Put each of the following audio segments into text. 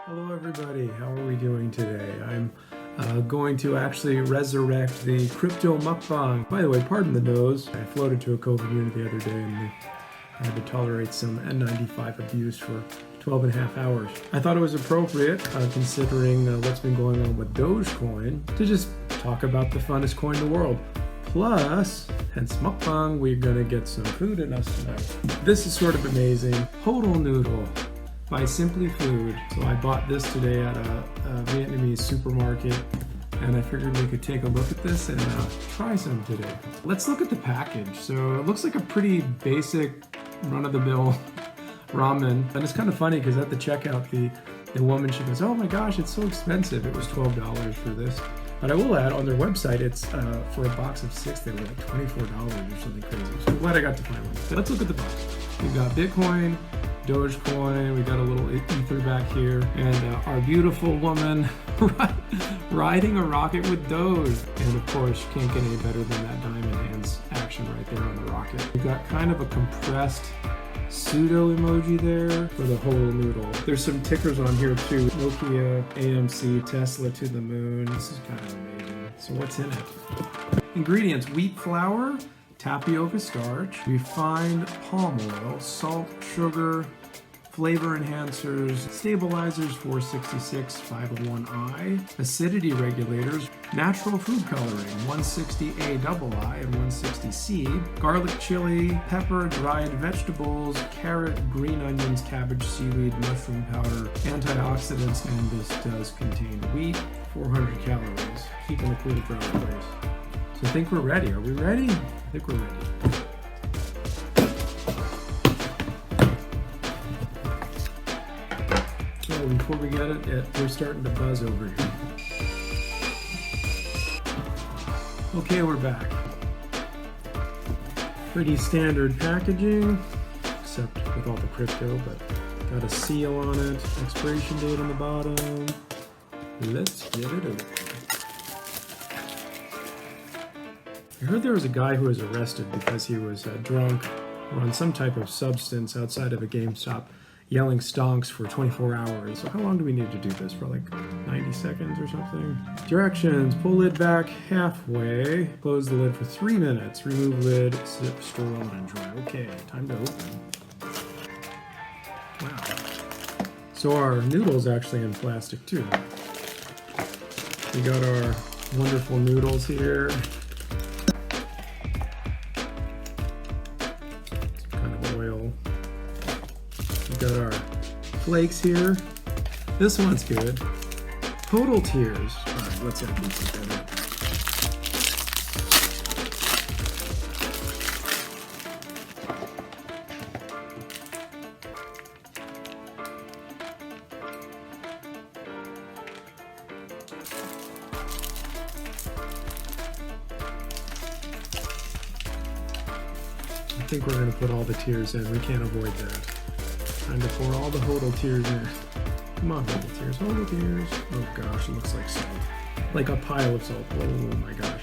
Hello everybody, how are we doing today? I'm going to actually resurrect the Cryptomukbang. By the way, pardon the nose. I floated to a COVID unit the other day and I had to tolerate some N95 abuse for 12 and a half hours. I thought it was appropriate, considering what's been going on with Dogecoin, to just talk about the funnest coin in the world. Plus, hence mukbang, we're gonna get some food in us tonight. This is sort of amazing. Hodl Noodle by Simply Food. So I bought this today at a Vietnamese supermarket and I figured we could take a look at this and try some today. Let's look at the package. So it looks like a pretty basic run-of-the-mill ramen. And it's kind of funny because at the checkout, the woman, she goes, "Oh my gosh, it's so expensive." It was $12 for this. But I will add, on their website, it's for a box of 6, they were like $24 or something crazy. So I'm glad I got to find one. So let's look at the box. We've got Bitcoin, Dogecoin, we got a little ether back here, and our beautiful woman riding a rocket with Doge. And of course, you can't get any better than that diamond hands action right there on the rocket. We've got kind of a compressed pseudo emoji there for the Hodl Noodle. There's some tickers on here too. Nokia, AMC, Tesla to the moon. This is kind of amazing. So what's in it? Ingredients: wheat flour, tapioca starch, refined palm oil, salt, sugar, flavor enhancers, stabilizers 466, 501I, acidity regulators, natural food coloring 160A double I and 160C, garlic, chili, pepper, dried vegetables, carrot, green onions, cabbage, seaweed, mushroom powder, antioxidants, and this does contain wheat, 400 calories, keeping the cool brown place. So I think we're ready. Are we ready? I think we're ready. So before we get it, we're starting to buzz over here. Okay, we're back. Pretty standard packaging, except with all the crypto, but got a seal on it, expiration date on the bottom. Let's get it open. I heard there was a guy who was arrested because he was drunk or on some type of substance outside of a GameStop yelling stonks for 24 hours. So how long do we need to do this? For like 90 seconds or something? Directions: pull lid back halfway, close the lid for 3 minutes, remove lid, zip, stir on and dry. Okay, time to open. Wow. So our noodle's actually in plastic too. We got our wonderful noodles here. Got our flakes here. This one's good. Hodl tears. All right, let's add these together. I think we're going to put all the tears in. We can't avoid that. Time to pour all the Hodl tears in. Come on, Hodl tears, Hodl tears. Oh gosh, it looks like salt. Like a pile of salt. Oh my gosh.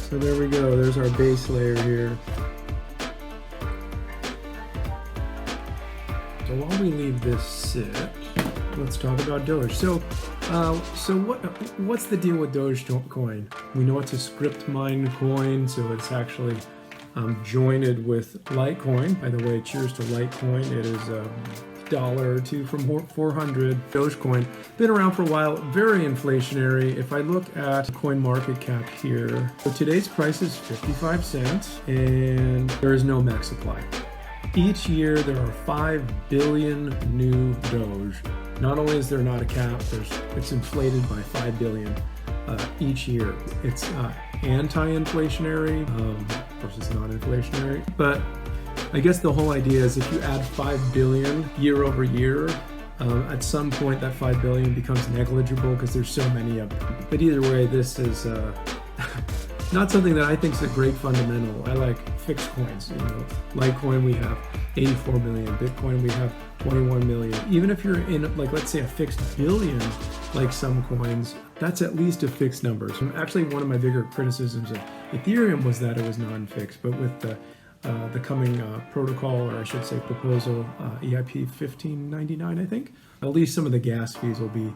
So there we go, there's our base layer here. So while we leave this sit, let's talk about Doge. So what's the deal with Dogecoin? We know it's a script mined coin, so it's actually joined with Litecoin. By the way, cheers to Litecoin. It is $1 or $2 from 400. Dogecoin, been around for a while, very inflationary. If I look at coin market cap here, so today's price is 55 cents and there is no max supply. Each year there are 5 billion new Doge. Not only is there not a cap, it's inflated by 5 billion each year. It's anti-inflationary versus non-inflationary, but I guess the whole idea is if you add 5 billion year over year, at some point that 5 billion becomes negligible because there's so many of them. But either way, this is not something that I think is a great fundamental. I like fixed coins. Litecoin we have 84 million, Bitcoin we have 21 million. Even if you're in, like, let's say a fixed billion, like some coins, that's at least a fixed number. So actually one of my bigger criticisms of Ethereum was that it was non-fixed, but with the the coming protocol, or I should say proposal, EIP 1599, I think. At least some of the gas fees will be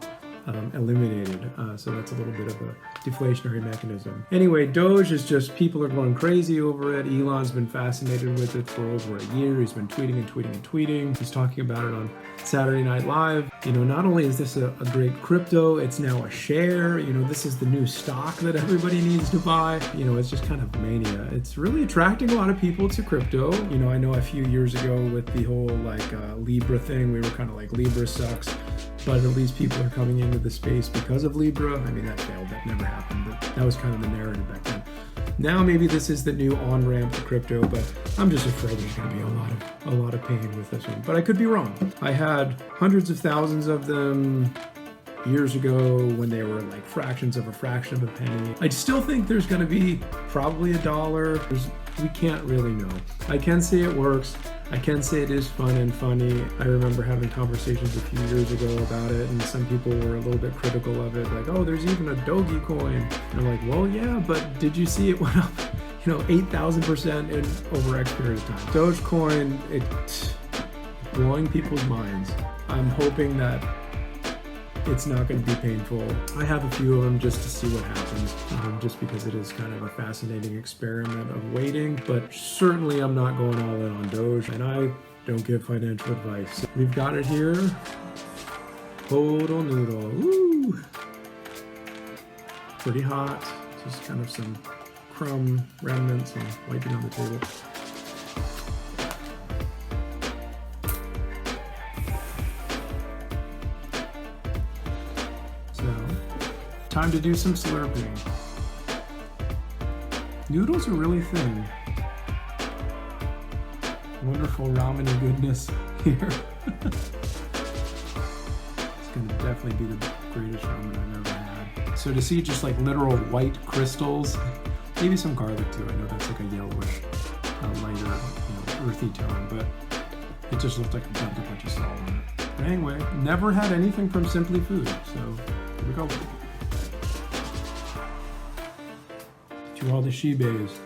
eliminated. So that's a little bit of a deflationary mechanism. Anyway, Doge is just, people are going crazy over it. Elon's been fascinated with it for over a year. He's been tweeting and tweeting and tweeting. He's talking about it on Saturday Night Live. You know, not only is this a great crypto, it's now a share. You know, this is the new stock that everybody needs to buy. You know, it's just kind of mania. It's really attracting a lot of people to crypto. You know, I know a few years ago with the whole like Libra thing, we were kind of like, Libra sucks. But at least people are coming into the space because of Libra. I mean, that failed. That never happened. But that was kind of the narrative back then. Now maybe this is the new on-ramp to crypto, but I'm just afraid there's going to be a lot of pain with this one. But I could be wrong. I had hundreds of thousands of them years ago when they were like fractions of a fraction of a penny. I still think there's going to be probably $1. We can't really know. I can say it works. I can say it is fun and funny. I remember having conversations a few years ago about it, and some people were a little bit critical of it, like, oh, there's even a Dogecoin. And I'm like, well, yeah, but did you see it went up, 8,000% in over X period of time? Dogecoin, it's blowing people's minds. I'm hoping that it's not going to be painful. I have a few of them just to see what happens, just because it is kind of a fascinating experiment of waiting, but certainly I'm not going all in on Doge, and I don't give financial advice. We've got it here. Hodl Noodle. Woo! Pretty hot. Just kind of some crumb remnants and wiping on the table. Time to do some slurping. Noodles are really thin. Wonderful ramen and goodness here. It's gonna definitely be the greatest ramen I've ever had. So to see just like literal white crystals, maybe some garlic too. I know that's like a yellowish, lighter, earthy tone, but it just looked like I dumped a bunch of salt on it. But anyway, never had anything from Simply Food, so here we go. To all the she-bays.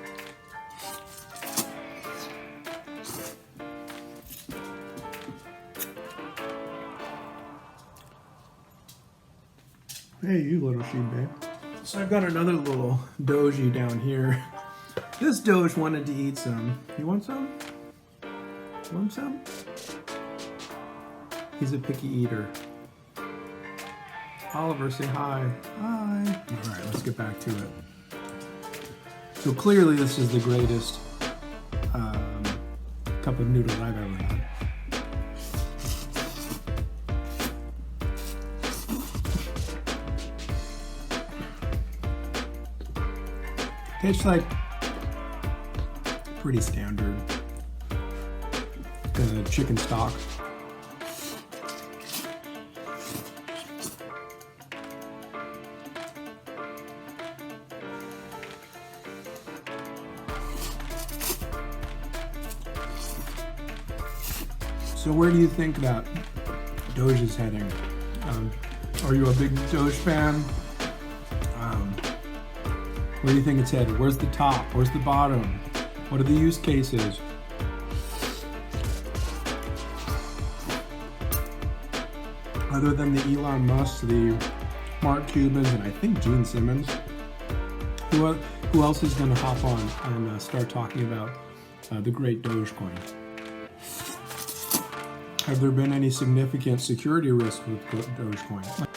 Hey, you little she-bay. So I've got another little Doge down here. This Doge wanted to eat some. You want some? Want some? He's a picky eater. Oliver, say hi. Hi. All right, let's get back to it. So clearly this is the greatest cup of noodles I've ever had. Tastes like pretty standard chicken stock. So where do you think that Doge is heading? Are you a big Doge fan? Where do you think it's headed? Where's the top? Where's the bottom? What are the use cases? Other than the Elon Musk, the Mark Cubans, and I think Gene Simmons, who else is going to hop on and start talking about the great Dogecoin? Have there been any significant security risks with Dogecoin?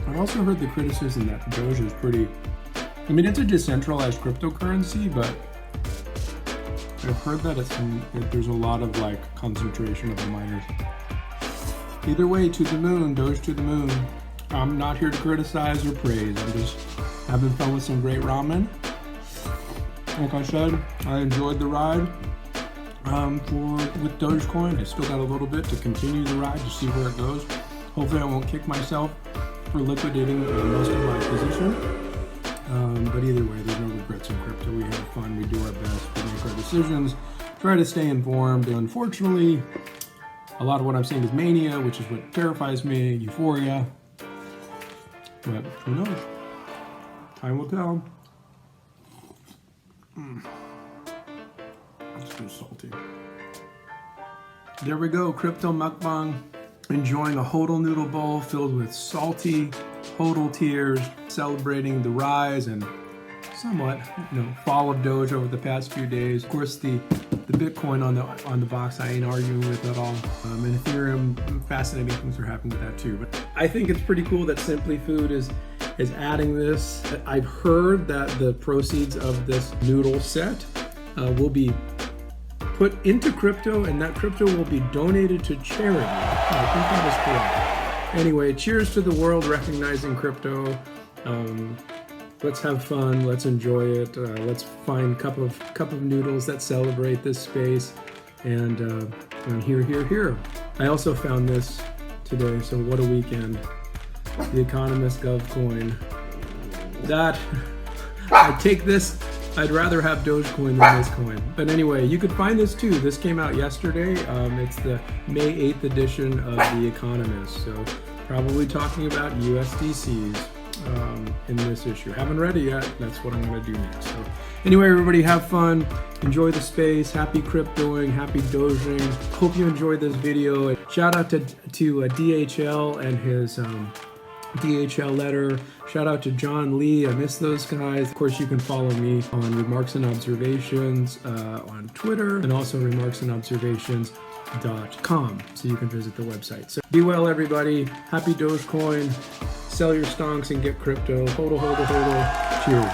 I've also heard the criticism that Doge is pretty, it's a decentralized cryptocurrency, but I've heard that there's a lot of concentration of the miners. Either way, to the moon, Doge to the moon. I'm not here to criticize or praise. I'm just having fun with some great ramen. Like I said, I enjoyed the ride with Dogecoin. I still got a little bit to continue the ride to see where it goes. Hopefully I won't kick myself for liquidating most of my position. But either way, there's no regrets in crypto. We have fun, we do our best, we make our decisions, try to stay informed. Unfortunately, a lot of what I'm seeing is mania, which is what terrifies me, euphoria. But who knows? Time will tell. It's too salty. There we go, Crypto Mukbang. Enjoying a Hodl Noodle bowl filled with salty Hodl tears, celebrating the rise and somewhat, fall of Doge over the past few days. Of course, the Bitcoin on the box, I ain't arguing with at all. And Ethereum, fascinating things are happening with that too. But I think it's pretty cool that Simply Food is adding this. I've heard that the proceeds of this noodle set will be put into crypto, and that crypto will be donated to charity. I think that is correct. Anyway, cheers to the world recognizing crypto. Let's have fun. Let's enjoy it. Let's find a cup of noodles that celebrate this space. And here. I also found this today. So what a weekend! The Economist Gov coin. That I take this. I'd rather have Dogecoin than this coin. But anyway, you could find this too. This came out yesterday. It's the May 8th edition of The Economist. So probably talking about USDCs in this issue. Haven't read it yet. That's what I'm going to do next. So anyway, everybody have fun. Enjoy the space. Happy cryptoing. Happy Doging. Hope you enjoyed this video. Shout out to DHL and his DHL letter. Shout out to John Lee. I miss those guys. Of course, you can follow me on Remarks and Observations on Twitter, and also remarksandobservations.com, so you can visit the website. So be well, everybody. Happy Dogecoin. Sell your stonks and get crypto. Hodl, hodl, hodl. Cheers.